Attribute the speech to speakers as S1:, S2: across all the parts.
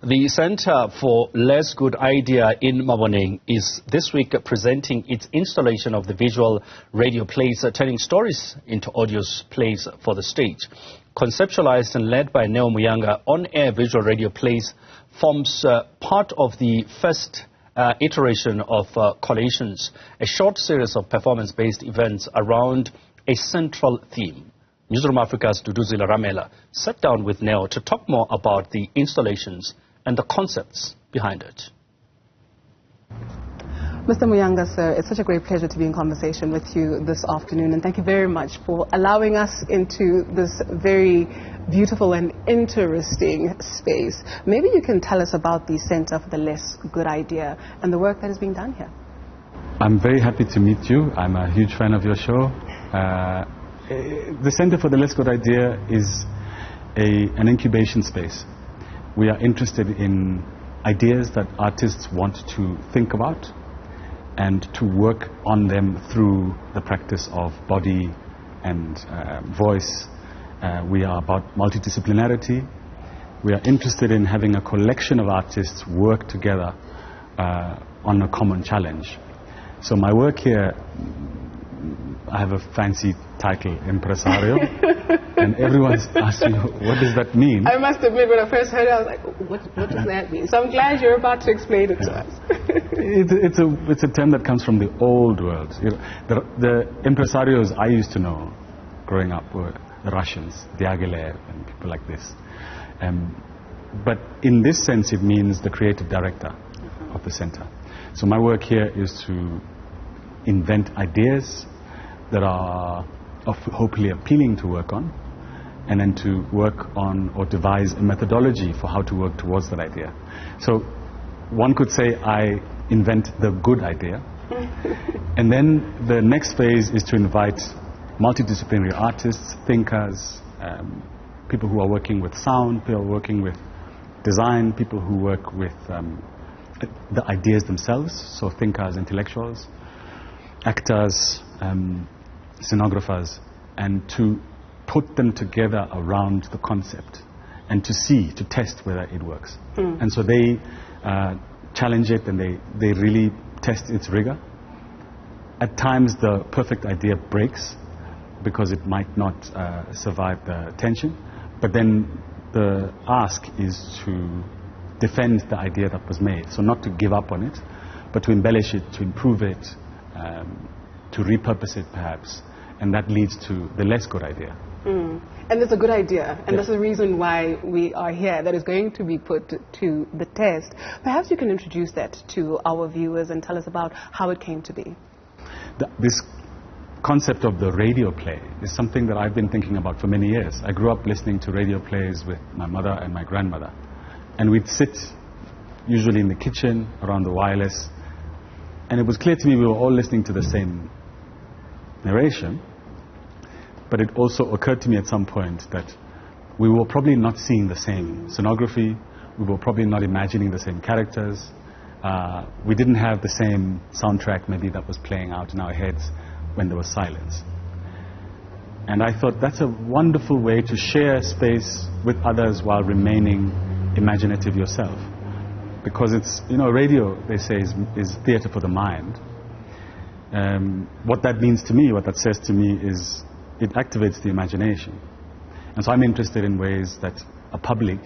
S1: The Center for Less Good Idea in Maboneng is this week presenting its installation of the visual radio plays, turning stories into audio plays for the stage. Conceptualized and led by Neo Muyanga, on-air visual radio plays forms part of the first iteration of Collations, a short series of performance-based events around a central theme. Newzroom Afrika's Duduzile Ramela sat down with Neo to talk more about the installations and the concepts behind it.
S2: Mr. Muyanga, sir, it's such a great pleasure to be in conversation with you this afternoon, and thank you very much for allowing us into this very beautiful and interesting space. Maybe you can tell us about the Center for the Less Good Idea and the work that is being done here.
S3: I'm very happy to meet you. I'm a huge fan of your show. The Center for the Less Good Idea is an incubation space. We are interested in ideas that artists want to think about and to work on them through the practice of body and voice. We are about multidisciplinarity. We are interested in having a collection of artists work together on a common challenge. So my work here, I have a fancy title, impresario, and everyone's asking, what does that mean?
S2: I must admit, when I first heard it, I was like, what does that mean? So I'm glad you're about to explain it to us.
S3: It's a term that comes from the old world. You know, the impresarios I used to know growing up were the Russians, Duduzile, and people like this. But in this sense, it means the creative director of the center. So my work here is to invent ideas that are hopefully appealing to work on, and then to work on or devise a methodology for how to work towards that idea. So one could say I invent the good idea, and then the next phase is to invite multidisciplinary artists, thinkers, people who are working with sound, people working with design, people who work with the ideas themselves, so thinkers, intellectuals, actors, scenographers, and to put them together around the concept and to test whether it works. And so they challenge it, and they really test its rigor. At times the perfect idea breaks because it might not survive the tension, but then the ask is to defend the idea that was made. So not to give up on it, but to embellish it, to improve it, to repurpose it perhaps, and that leads to the less good idea.
S2: And it's a good idea, and that's the reason why we are here, that is going to be put to the test. Perhaps you can introduce that to our viewers and tell us about how it came to be.
S3: This concept of the radio play is something that I've been thinking about for many years. I grew up listening to radio plays with my mother and my grandmother, and we'd sit usually in the kitchen around the wireless, and it was clear to me we were all listening to the same narration, but it also occurred to me at some point that we were probably not seeing the same scenography, we were probably not imagining the same characters, we didn't have the same soundtrack maybe that was playing out in our heads when there was silence. And I thought that's a wonderful way to share space with others while remaining imaginative yourself. Because it's, you know, radio, they say, is theater for the mind. What that means to me, what that says to me is it activates the imagination. And so I'm interested in ways that a public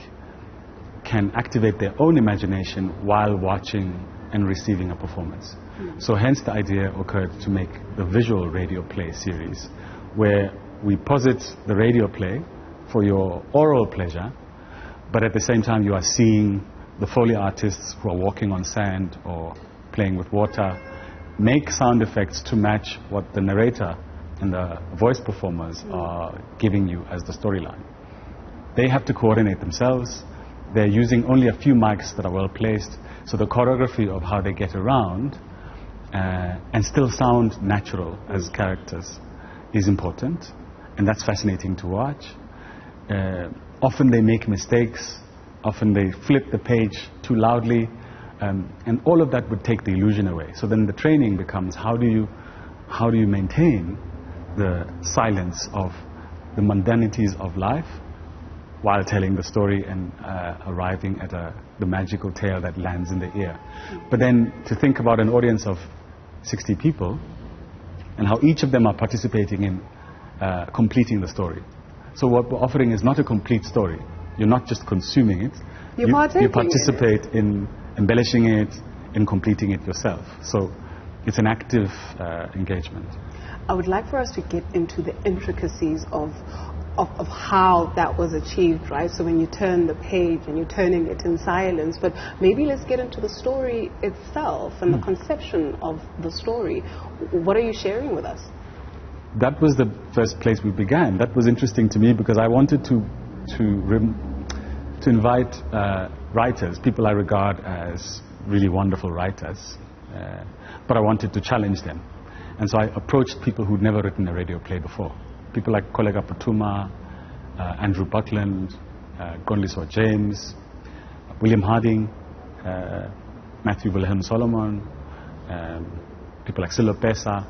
S3: can activate their own imagination while watching and receiving a performance. So hence the idea occurred to make the visual radio play series, where we posit the radio play for your oral pleasure, but at the same time you are seeing the Foley artists who are walking on sand or playing with water make sound effects to match what the narrator and the voice performers are giving you as the storyline. They have to coordinate themselves. They're using only a few mics that are well placed, so the choreography of how they get around and still sound natural as characters is important, and that's fascinating to watch. Often they make mistakes, often they flip the page too loudly, and all of that would take the illusion away. So then the training becomes, how do you maintain the silence of the mundanities of life while telling the story and arriving at the magical tale that lands in the ear. But then to think about an audience of 60 people and how each of them are participating in completing the story. So what we're offering is not a complete story. You're not just consuming it. You participate in embellishing it, in completing it yourself. So it's an active engagement.
S2: I would like for us to get into the intricacies of how that was achieved, right? So when you turn the page and you're turning it in silence, but maybe let's get into the story itself and the conception of the story. What are you sharing with us?
S3: That was the first place we began. That was interesting to me because I wanted to invite writers, people I regard as really wonderful writers, but I wanted to challenge them. And so I approached people who'd never written a radio play before. People like Kollega Putuma, Andrew Buckland, Gondliswa James, William Harding, Matthew Wilhelm Solomon, people like Silo Pesa,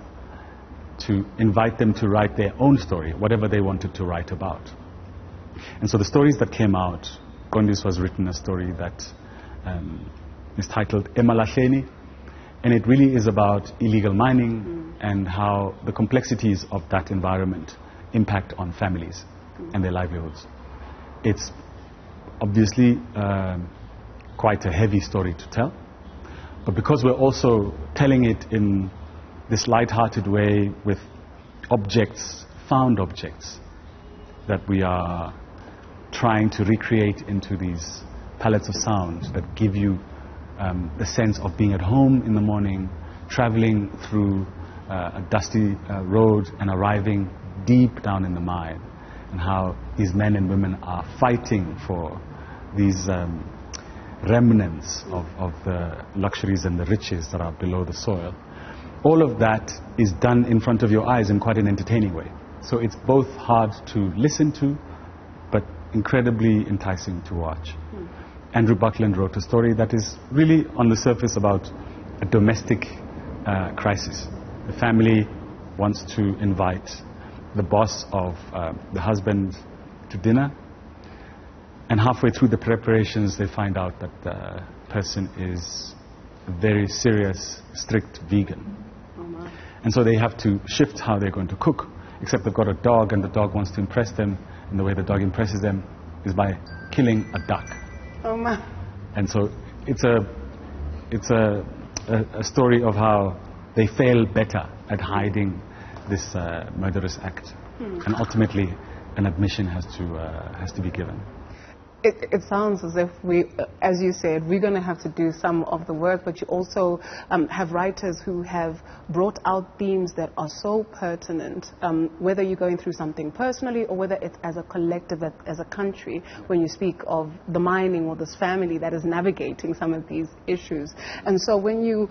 S3: to invite them to write their own story, whatever they wanted to write about. And so the stories that came out, Gondliswa's written a story that is titled Emalahleni, and it really is about illegal mining and how the complexities of that environment impact on families and their livelihoods. It's obviously quite a heavy story to tell, but because we're also telling it in this light-hearted way with objects, found objects, that we are trying to recreate into these palettes of sound that give you the sense of being at home in the morning, traveling through a dusty road and arriving deep down in the mine, and how these men and women are fighting for these remnants of the luxuries and the riches that are below the soil. All of that is done in front of your eyes in quite an entertaining way. So it's both hard to listen to, but incredibly enticing to watch. Andrew Buckland wrote a story that is really on the surface about a domestic crisis. The family wants to invite the boss of the husband to dinner, and halfway through the preparations they find out that the person is a very serious, strict vegan. And so they have to shift how they're going to cook, except they've got a dog and the dog wants to impress them, and the way the dog impresses them is by killing a duck.
S2: Oh my.
S3: And so it's a story of how they fail better at hiding this murderous act, and ultimately an admission has to be given.
S2: It sounds as if we, as you said, we're going to have to do some of the work, but you also have writers who have brought out themes that are so pertinent, whether you're going through something personally or whether it's as a collective, as a country, when you speak of the mining or this family that is navigating some of these issues. And so when you,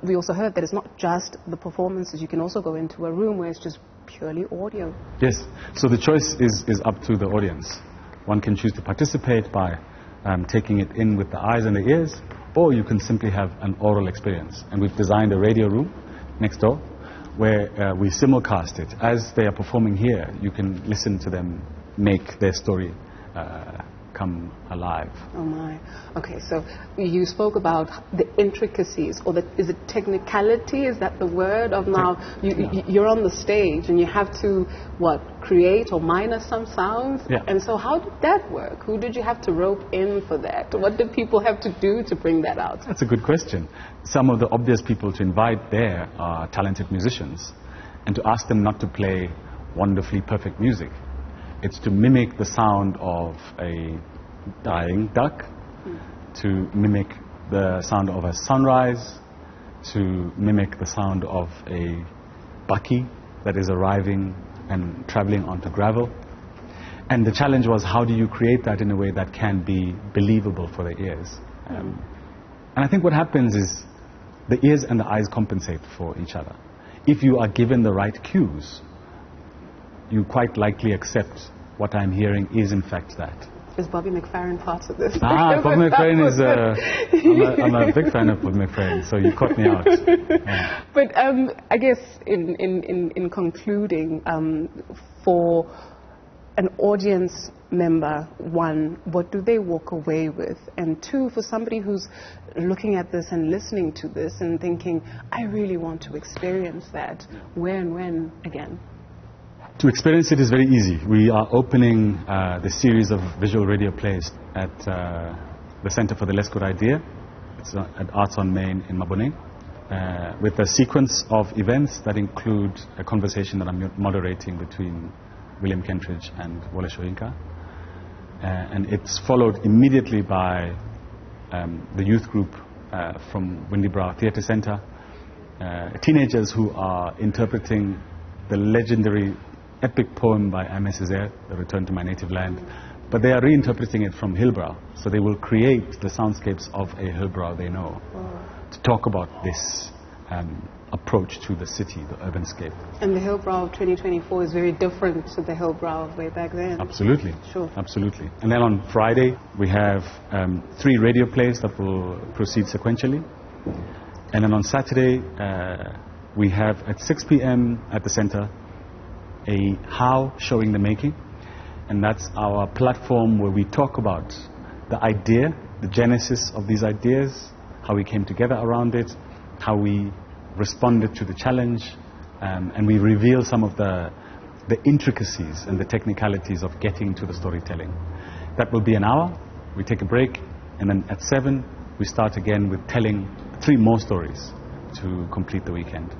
S2: we also heard that it's not just the performances, you can also go into a room where it's just purely audio.
S3: Yes, so the choice is up to the audience. One can choose to participate by taking it in with the eyes and the ears, or you can simply have an oral experience. And we've designed a radio room next door where we simulcast it. As they are performing here, you can listen to them make their story come alive.
S2: Oh my. Okay, so you spoke about the intricacies, or is it technicality? Is that the word of now? You're on the stage and you have to, create or minus some sounds?
S3: Yeah.
S2: And so how did that work? Who did you have to rope in for that? What did people have to do to bring that out?
S3: That's a good question. Some of the obvious people to invite there are talented musicians, and to ask them not to play wonderfully perfect music. It's to mimic the sound of a dying duck, to mimic the sound of a sunrise, to mimic the sound of a bakkie that is arriving and traveling onto gravel. And the challenge was, how do you create that in a way that can be believable for the ears? And I think what happens is the ears and the eyes compensate for each other. If you are given the right cues, you quite likely accept what I'm hearing is in fact that.
S2: Is Bobby McFerrin part of this?
S3: Bobby McFerrin is, I'm a big fan of Bobby McFerrin, so you caught me out. Yeah.
S2: But I guess in concluding, for an audience member, one, what do they walk away with? And two, for somebody who's looking at this and listening to this and thinking, I really want to experience that, where and when again?
S3: To experience it is very easy. We are opening the series of visual radio plays at the Center for the Less Good Idea. It's at Arts on Main in Maboneng, with a sequence of events that include a conversation that I'm moderating between William Kentridge and Wole Soyinka. And it's followed immediately by the youth group from Windybrow Theatre Centre, teenagers who are interpreting the legendary epic poem by Aimé Césaire, The Return to My Native Land, but they are reinterpreting it from Hillbrow, so they will create the soundscapes of a Hillbrow they know to talk about this approach to the city, the urbanscape.
S2: And the Hillbrow of 2024 is very different to the Hillbrow of way back then.
S3: Absolutely.
S2: Sure.
S3: Absolutely. And then on Friday, we have 3 radio plays that will proceed sequentially. And then on Saturday, we have at 6 p.m. at the center, a How Showing the Making. And that's our platform where we talk about the idea, the genesis of these ideas, how we came together around it, how we responded to the challenge, and we reveal some of the intricacies and the technicalities of getting to the storytelling. That will be an hour. We take a break, and then at 7 we start again with telling 3 more stories to complete the weekend.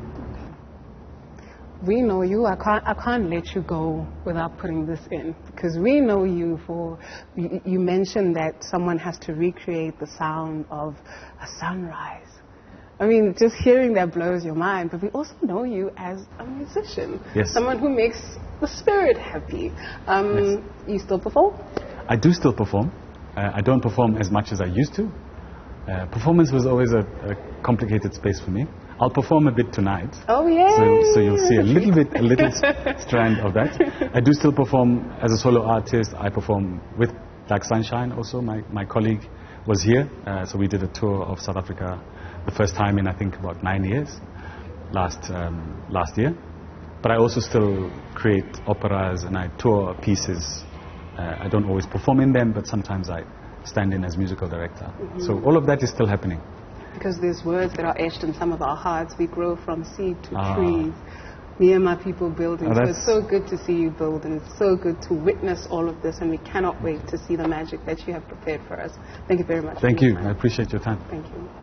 S2: We know you. I can't let you go without putting this in, because we know you for, you mentioned that someone has to recreate the sound of a sunrise. I mean, just hearing that blows your mind, but we also know you as a musician.
S3: Yes.
S2: Someone who makes the spirit happy.
S3: Yes.
S2: You still perform?
S3: I do still perform. I don't perform as much as I used to. Performance was always a complicated space for me. I'll perform a bit tonight.
S2: Oh, yeah.
S3: So you'll see a little strand of that. I do still perform as a solo artist. I perform with Black Sunshine also. My colleague was here. So we did a tour of South Africa, the first time in I think about 9 years, last year. But I also still create operas and I tour pieces. I don't always perform in them, but sometimes I stand in as musical director. Mm-hmm. So all of that is still happening.
S2: Because there's words that are etched in some of our hearts. We grow from seed to trees. Me and my people building. So it's so good to see you build, and it's so good to witness all of this, and we cannot wait to see the magic that you have prepared for us. Thank you very much.
S3: Thank you. I appreciate your time.
S2: Thank you.